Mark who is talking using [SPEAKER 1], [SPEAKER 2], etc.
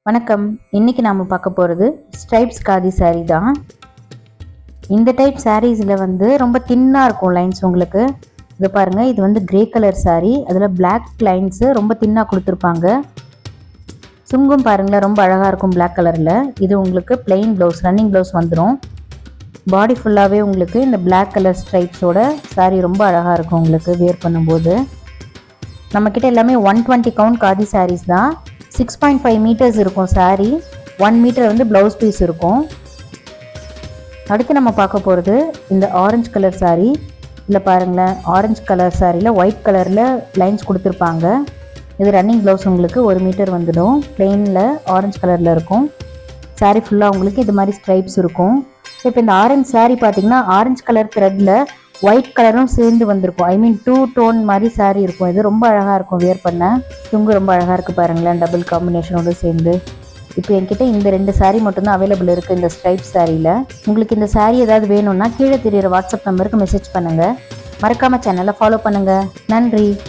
[SPEAKER 1] வணக்கம். இன்னைக்கு நாம பார்க்க போகிறது ஸ்ட்ரைப்ஸ் காதி saree தான். இந்த டைப் சாரீஸில் ரொம்ப தின்னாக இருக்கும் லைன்ஸ். உங்களுக்கு இது பாருங்கள், இது கிரே கலர் saree, அதில் பிளாக் லைன்ஸு ரொம்ப தின்னாக கொடுத்துருப்பாங்க. சுங்கும் பாருங்களேன், ரொம்ப அழகாக இருக்கும் பிளாக் கலரில். இது உங்களுக்கு பிளெயின் ப்ளவுஸ், ரன்னிங் ப்ளவுஸ் வந்துடும். பாடி ஃபுல்லாகவே உங்களுக்கு இந்த பிளாக் கலர் ஸ்ட்ரைப்ஸோட saree ரொம்ப அழகாக இருக்கும் உங்களுக்கு வியர் பண்ணும்போது. நம்மக்கிட்ட எல்லாமே 120 கவுண்ட் காதி sarees தான். 6.5 மீட்டர்ஸ் இருக்கும் saree. 1 மீட்டர் ப்ளவுஸ் பீஸ் இருக்கும். அடுத்து நம்ம பார்க்க போகிறது இந்த ஆரஞ்சு கலர் saree. இதில் பாருங்களேன், ஆரஞ்சு கலர் சாரியில் ஒயிட் கலரில் லைன்ஸ் கொடுத்துருப்பாங்க. இது ரன்னிங் ப்ளவுஸ் உங்களுக்கு 1 மீட்டர் வந்துடும். பிளெயினில் ஆரஞ்சு கலரில் இருக்கும். saree ஃபுல்லாக உங்களுக்கு இது மாதிரி ஸ்ட்ரைப்ஸ் இருக்கும். ஸோ இப்போ இந்த ஆரஞ்சு saree பார்த்தீங்கன்னா ஆரஞ்சு கலர் த்ரெட்டில் ஒயிட் கலரும் சேர்ந்து வந்திருக்கும். ஐ மீன் 2 டோன் மாதிரி saree இருக்கும். இது ரொம்ப அழகாக இருக்கும் வியர் பண்ண. துங்கு ரொம்ப அழகாக இருக்குது பாருங்களேன், டபுள் காம்பினேஷனோடு சேர்ந்து. இப்போ என்கிட்ட இந்த 2 saree மட்டும்தான் அவைலபிள் இருக்குது இந்த ஸ்ட்ரைப் சாரியில். உங்களுக்கு இந்த saree ஏதாவது வேணும்னா கீழே தெரியிற வாட்ஸ்அப் நம்பருக்கு மெசேஜ் பண்ணுங்கள். மறக்காமல் சேனலை ஃபாலோ பண்ணுங்கள். நன்றி.